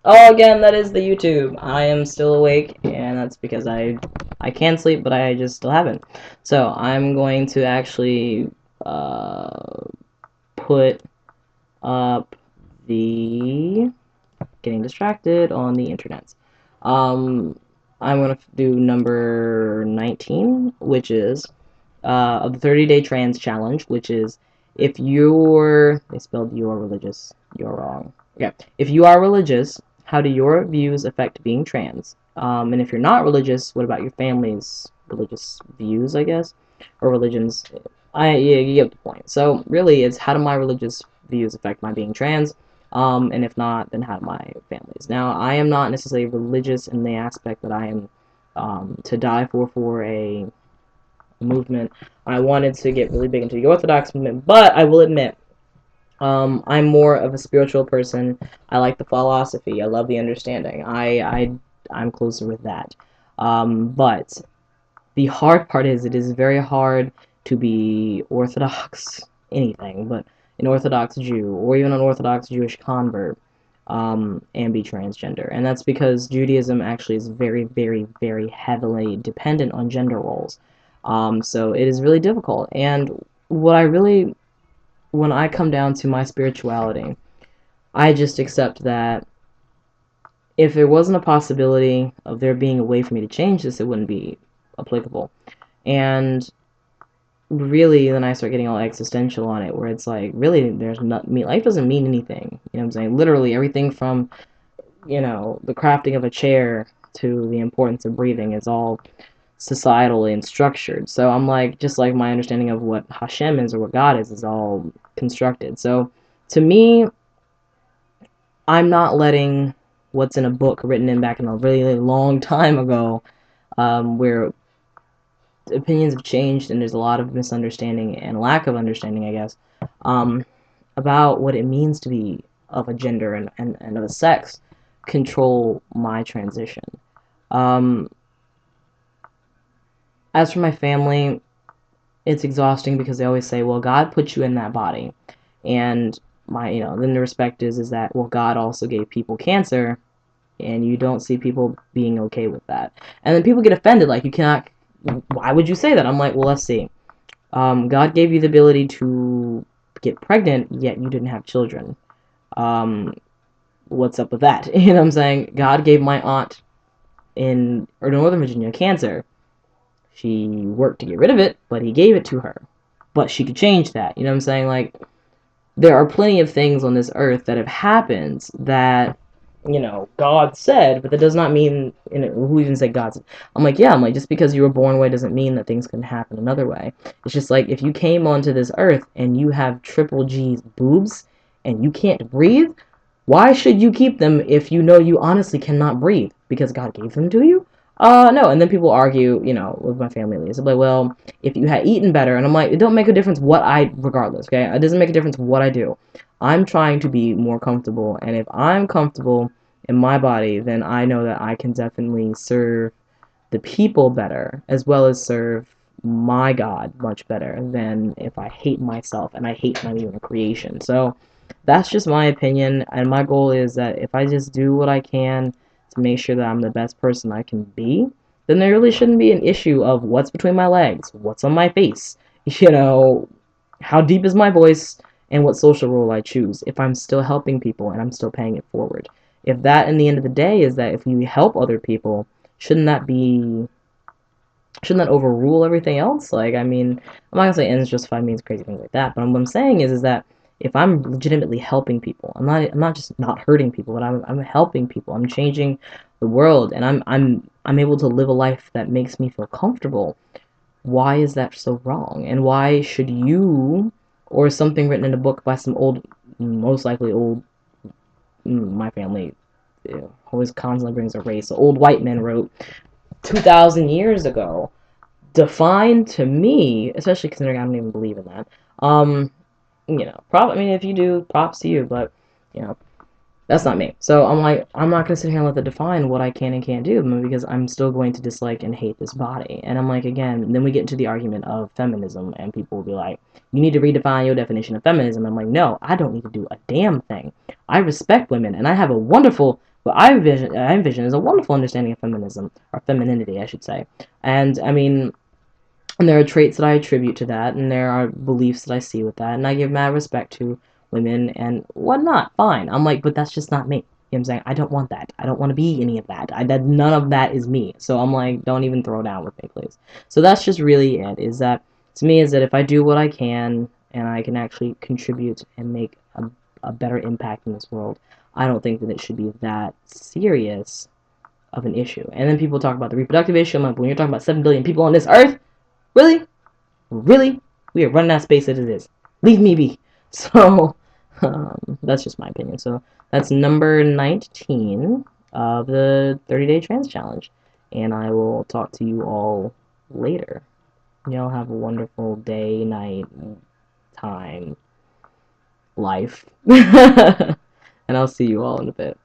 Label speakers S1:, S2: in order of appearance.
S1: Oh, again, that is the YouTube. I am still awake, and that's because I can sleep, but I just still haven't. So I'm going to actually uh, put up the getting distracted on the internet. Um, I'm gonna do number 19, which is of the 30-day trans challenge, which is if you're they spelled you're religious, you're wrong. Okay, if you are religious, how do your views affect being trans? And if you're not religious, what about your family's religious views, I guess, or religions? Yeah, you get the point. So really, it's how do my religious views affect my being trans? And if not, then how do my families? Now, I am not necessarily religious in the aspect that I am to die for a movement. I wanted to get really big into the Orthodox movement, but I will admit, I'm more of a spiritual person. I like the philosophy. I love the understanding. I'm closer with that. But the hard part is it is very hard to be Orthodox anything, but an Orthodox Jew or even an Orthodox Jewish convert, and be transgender. And that's because Judaism actually is very, very, very heavily dependent on gender roles. So it is really difficult. And what I really, when I come down to my spirituality, I just accept that if there wasn't a possibility of there being a way for me to change this, it wouldn't be applicable. And really, then I start getting all existential on it, where it's like, really, there's not me. Life doesn't mean anything. You know what I'm saying? Literally, everything from the crafting of a chair to the importance of breathing is all societally and structured. So I'm like, just like my understanding of what Hashem is or what God is all constructed. So to me, I'm not letting what's in a book written in back in a really, really long time ago, where opinions have changed and there's a lot of misunderstanding and lack of understanding, I guess, um, about what it means to be of a gender and of a sex, control my transition. Um, as for my family, it's exhausting because they always say, well, God put you in that body. And then the respect is that, well, God also gave people cancer, and you don't see people being okay with that. And then people get offended, like, you cannot, why would you say that? I'm like, well, let's see. God gave you the ability to get pregnant, yet you didn't have children. Um, what's up with that? You know what I'm saying? God gave my aunt in Northern Virginia cancer. She worked to get rid of it, but he gave it to her. But she could change that. You know what I'm saying? Like, there are plenty of things on this earth that have happened that, God said, but that does not mean, who even said God said? I'm like, yeah, I'm like, just because you were born away doesn't mean that things can happen another way. It's just like, if you came onto this earth and you have triple G's boobs and you can't breathe, why should you keep them if you know you honestly cannot breathe? Because God gave them to you? No. And then people argue, with my family leaders. They're like, well, if you had eaten better. And I'm like, it don't make a difference regardless, okay? It doesn't make a difference what I do. I'm trying to be more comfortable. And if I'm comfortable in my body, then I know that I can definitely serve the people better, as well as serve my God much better than if I hate myself and I hate my own creation. So that's just my opinion, and my goal is that if I just do what I can to make sure that I'm the best person I can be, then there really shouldn't be an issue of what's between my legs, what's on my face, how deep is my voice, and what social role I choose, if I'm still helping people and I'm still paying it forward. If that, in the end of the day, is that if you help other people, shouldn't that be shouldn't that overrule everything else? Like, I mean, I'm not gonna say ends justify means crazy things like that, but what I'm saying is that if I'm legitimately helping people, I'm not just not hurting people, but I'm helping people. I'm changing the world, and I'm able to live a life that makes me feel comfortable. Why is that so wrong? And why should you, or something written in a book by some old, most likely old, my family always constantly brings a race. So old white men wrote 2,000 years ago, define to me, especially considering I don't even believe in that. I mean, if you do, props to you, but you know, that's not me. So I'm like, I'm not gonna sit here and let that define what I can and can't do, because I'm still going to dislike and hate this body. And I'm like, again, then we get into the argument of feminism, and people will be like, you need to redefine your definition of feminism. I'm like, no, I don't need to do a damn thing. I respect women, and I have a wonderful what I envision is a wonderful understanding of feminism, or femininity, I should say. And I mean, and there are traits that I attribute to that, and there are beliefs that I see with that, and I give mad respect to women and whatnot. Fine. I'm like, but that's just not me. You know what I'm saying? I don't want that. I don't want to be any of that. None of that is me. So I'm like, don't even throw down with me, please. So that's just really it. Is that to me is that if I do what I can and I can actually contribute and make a better impact in this world, I don't think that it should be that serious of an issue. And then people talk about the reproductive issue. I'm like, when you're talking about 7 billion people on this earth, really? Really? We are running out of space as it is. Leave me be. So, that's just my opinion. So, that's number 19 of the 30-day trans challenge. And I will talk to you all later. Y'all have a wonderful day, night, time, life. And I'll see you all in a bit.